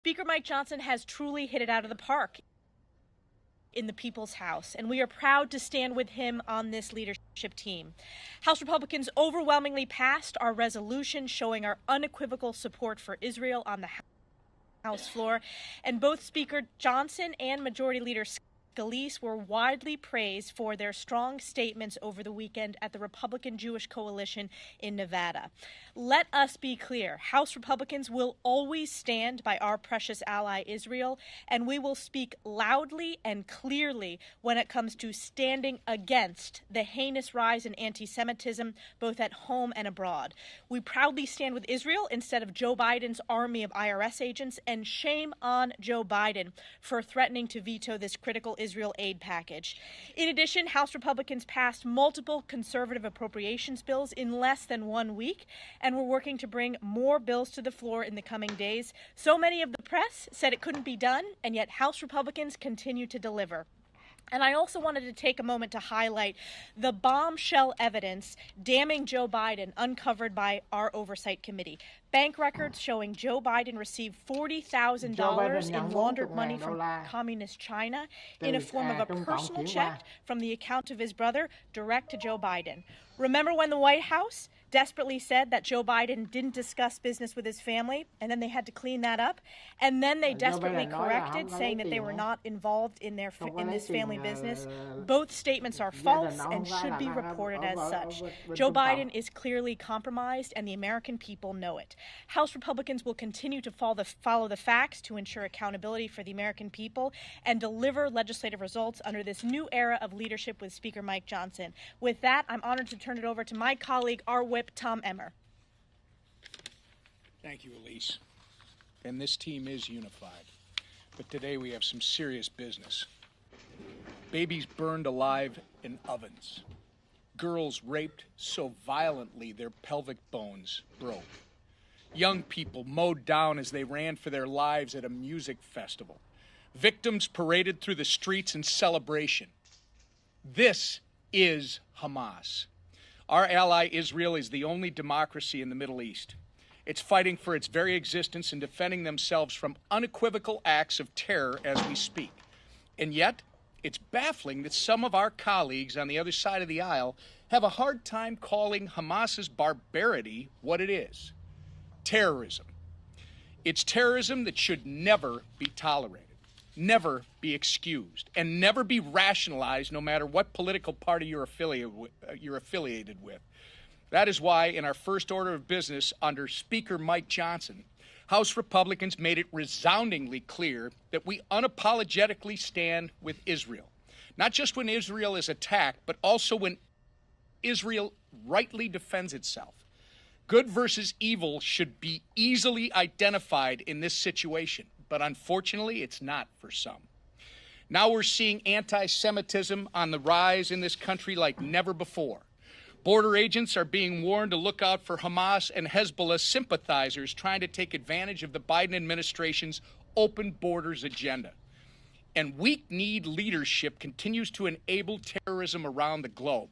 Speaker Mike Johnson has truly hit it out of the park in the People's House, and we are proud to stand with him on this leadership team. House Republicans overwhelmingly passed our resolution showing our unequivocal support for Israel on the House floor, and both Speaker Johnson and Majority Leader Scalise were widely praised for their strong statements over the weekend at the Republican Jewish Coalition in Nevada. Let us be clear. House Republicans will always stand by our precious ally Israel, and we will speak loudly and clearly when it comes to standing against the heinous rise in anti-Semitism, both at home and abroad. We proudly stand with Israel instead of Joe Biden's army of IRS agents, and shame on Joe Biden for threatening to veto this critical Israel aid package. In addition, House Republicans passed multiple conservative appropriations bills in less than 1 week, and we're working to bring more bills to the floor in the coming days. So many of the press said it couldn't be done, and yet House Republicans continue to deliver. And I also wanted to take a moment to highlight the bombshell evidence damning Joe Biden uncovered by our Oversight Committee. Bank records showing Joe Biden received $40,000 in laundered money from communist China in a form of a personal check from the account of his brother direct to Joe Biden. Remember when the White House desperately said that Joe Biden didn't discuss business with his family, and then they had to clean that up, and then they desperately corrected, saying that they were not involved in this family business? Both statements are false and should be reported as such. Joe Biden is clearly compromised, and the American people know it. House Republicans will continue to follow the facts to ensure accountability for the American people and deliver legislative results under this new era of leadership with Speaker Mike Johnson. With that, I'm honored to turn it over to my colleague, our whip, Tom Emmer. Thank you, Elise. And this team is unified. But today we have some serious business. Babies burned alive in ovens. Girls raped so violently their pelvic bones broke. Young people mowed down as they ran for their lives at a music festival. Victims paraded through the streets in celebration. This is Hamas. Our ally Israel is the only democracy in the Middle East. It's fighting for its very existence and defending themselves from unequivocal acts of terror as we speak. And yet, it's baffling that some of our colleagues on the other side of the aisle have a hard time calling Hamas's barbarity what it is: terrorism. It's terrorism that should never be tolerated, never be excused, and never be rationalized, no matter what political party you're affiliated with. That is why, in our first order of business under Speaker Mike Johnson, House Republicans made it resoundingly clear that we unapologetically stand with Israel, not just when Israel is attacked, but also when Israel rightly defends itself. Good versus evil should be easily identified in this situation, but unfortunately, it's not for some. Now we're seeing anti-Semitism on the rise in this country like never before. Border agents are being warned to look out for Hamas and Hezbollah sympathizers trying to take advantage of the Biden administration's open borders agenda. And weak-kneed leadership continues to enable terrorism around the globe.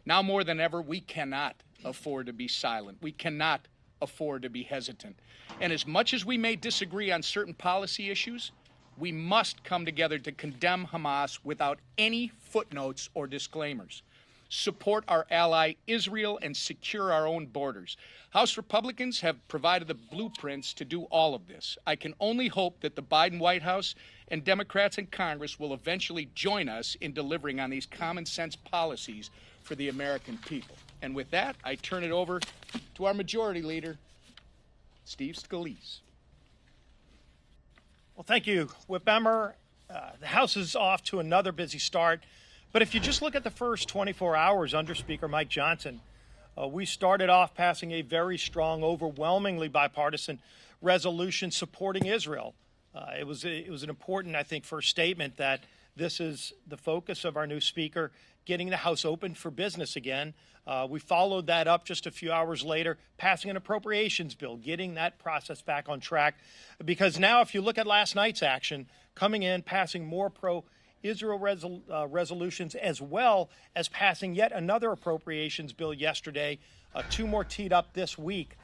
Now more than ever, we cannot afford to be silent. We cannot afford to be hesitant. And as much as we may disagree on certain policy issues, we must come together to condemn Hamas without any footnotes or disclaimers. Support our ally Israel and secure our own borders. House Republicans have provided the blueprints to do all of this. I can only hope that the Biden White House and Democrats in Congress will eventually join us in delivering on these common sense policies for the American people. And with that, I turn it over to our Majority Leader, Steve Scalise. Well, thank you, Whip Emmer. The House is off to another busy start. But if you just look at the first 24 hours under Speaker Mike Johnson, we started off passing a very strong, overwhelmingly bipartisan resolution supporting Israel. It was an important, I think, first statement that this is the focus of our new speaker, getting the House open for business again. We followed that up just a few hours later, passing an appropriations bill, getting that process back on track. Because now, if you look at last night's action, coming in, passing more pro Israel resolutions, as well as passing yet another appropriations bill yesterday, 2 more teed up this week.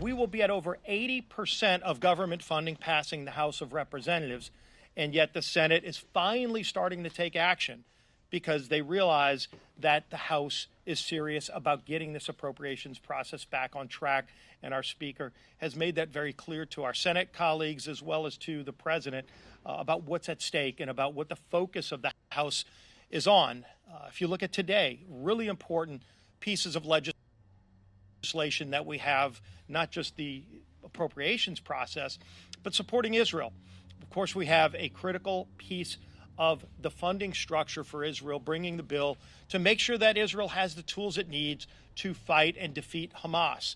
We will be at over 80% of government funding passing the House of Representatives, and yet the Senate is finally starting to take action because they realize that the House is serious about getting this appropriations process back on track, and our Speaker has made that very clear to our Senate colleagues as well as to the President about what's at stake and about what the focus of the House is on. If you look at today, really important pieces of legislation that we have, not just the appropriations process, but supporting Israel. Of course, we have a critical piece of the funding structure for Israel, bringing the bill to make sure that Israel has the tools it needs to fight and defeat Hamas,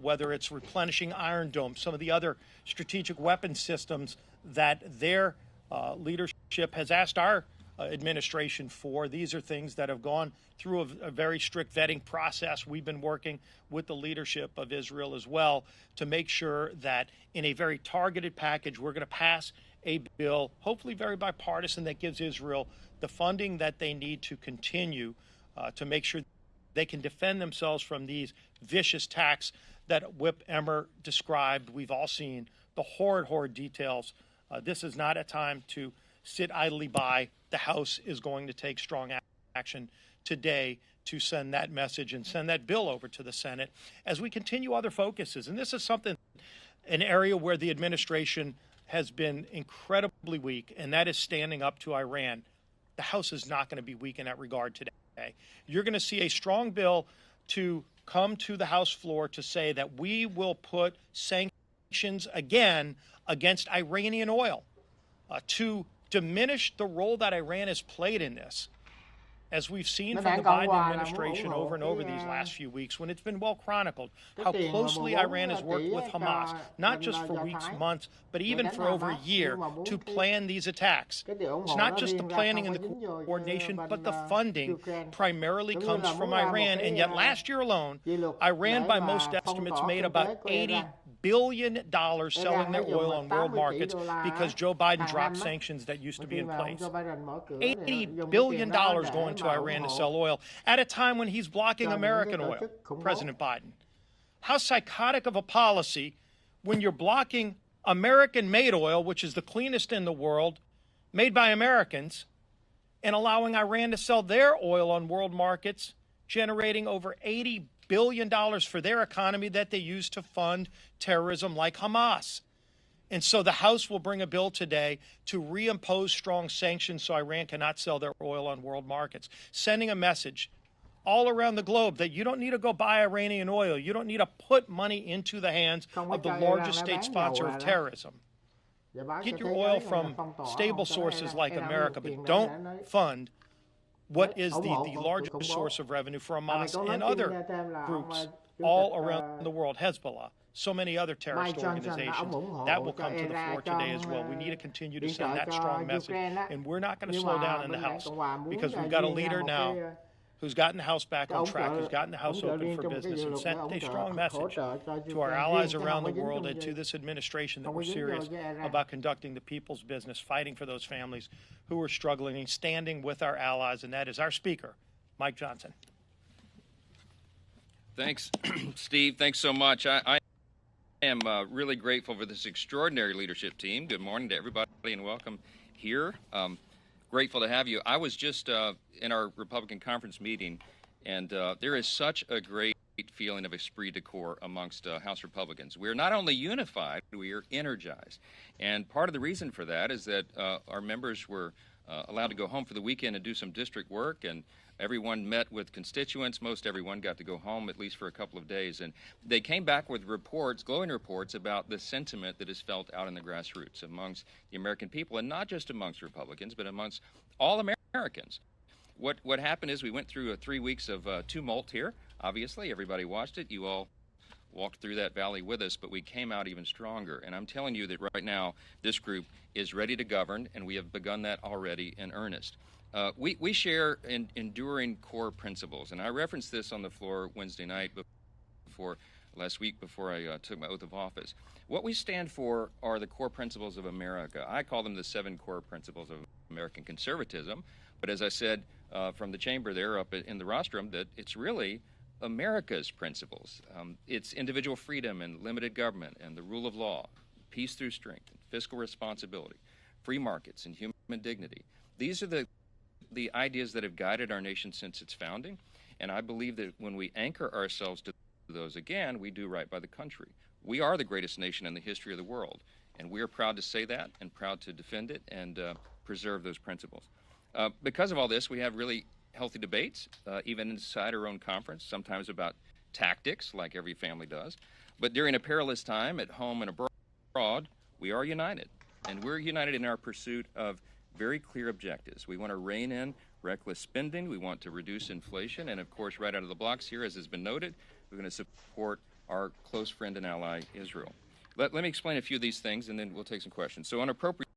whether it's replenishing Iron Dome, some of the other strategic weapon systems that their leadership has asked our administration for. These are things that have gone through a very strict vetting process. We've been working with the leadership of Israel as well to make sure that in a very targeted package, we're going to pass a bill, hopefully very bipartisan, that gives Israel the funding that they need to continue to make sure they can defend themselves from these vicious attacks that Whip Emmer described. We've all seen the horrid details. This is not a time to sit idly by. The House is going to take strong action today to send that message and send that bill over to the Senate as we continue other focuses. And this is an area where the administration has been incredibly weak, and that is standing up to Iran. The House is not going to be weak in that regard today. You're going to see a strong bill to come to the House floor to say that we will put sanctions again against Iranian oil to diminish the role that Iran has played in this. As we've seen from the Biden administration over and over these last few weeks, when it's been well chronicled, how closely Iran has worked with Hamas, not just for weeks, months, but even for over a year, to plan these attacks. It's not just the planning and the coordination, but the funding primarily comes from Iran. And yet last year alone, Iran, by most estimates, made about $80 billion selling their oil on world markets because Joe Biden dropped sanctions that used to be in place. $80 billion going to Iran to sell oil at a time when he's blocking American oil, President Biden. How psychotic of a policy when you're blocking American-made oil, which is the cleanest in the world, made by Americans, and allowing Iran to sell their oil on world markets, generating over $80 billion for their economy that they use to fund terrorism like Hamas. And so the House will bring a bill today to reimpose strong sanctions so Iran cannot sell their oil on world markets, sending a message all around the globe that you don't need to go buy Iranian oil. You don't need to put money into the hands of the largest state sponsor of terrorism. Get your oil from stable sources like America, but don't fund what is the largest source of revenue for Hamas and other groups all around the world, Hezbollah, so many other terrorist organizations. That will come to the floor today as well. We need to continue to send that strong message, and we're not going to slow down in the House because we've got a leader now who's gotten the House back on track, who's gotten the House open for business, and sent a strong message to our allies around the world and to this administration that we're serious about conducting the people's business, fighting for those families who are struggling, and standing with our allies, and that is our Speaker, Mike Johnson. Thanks, Steve. Thanks so much. I am really grateful for this extraordinary leadership team. Good morning to everybody and welcome here. Grateful to have you. I was just in our Republican conference meeting, and there is such a great feeling of esprit de corps amongst House Republicans. We are not only unified, we are energized. And part of the reason for that is that our members were allowed to go home for the weekend and do some district work, and everyone met with constituents. Most everyone got to go home at least for a couple of days. And they came back with reports, glowing reports about the sentiment that is felt out in the grassroots amongst the American people, and not just amongst Republicans, but amongst all Americans. What happened is we went through 3 weeks of tumult here. Obviously, everybody watched it. You all walked through that valley with us, but we came out even stronger. And I'm telling you that right now, this group is ready to govern, and we have begun that already in earnest. We share enduring core principles, and I referenced this on the floor Wednesday night before last week before I took my oath of office. What we stand for are the core principles of America. I call them the 7 core principles of American conservatism. But as I said from the chamber there up in the rostrum, that it's really America's principles. It's individual freedom and limited government and the rule of law, peace through strength, and fiscal responsibility, free markets and human dignity. These are the ideas that have guided our nation since its founding. And I believe that when we anchor ourselves to those again, we do right by the country. We are the greatest nation in the history of the world, and we are proud to say that and proud to defend it and preserve those principles. Because of all this, we have really healthy debates, even inside our own conference, sometimes about tactics, like every family does. But during a perilous time, at home and abroad, we are united. And we're united in our pursuit of very clear objectives. We want to rein in reckless spending. We want to reduce inflation. And of course, right out of the blocks here, as has been noted, we're going to support our close friend and ally, Israel. Let me explain a few of these things, and then we'll take some questions. So on appropriate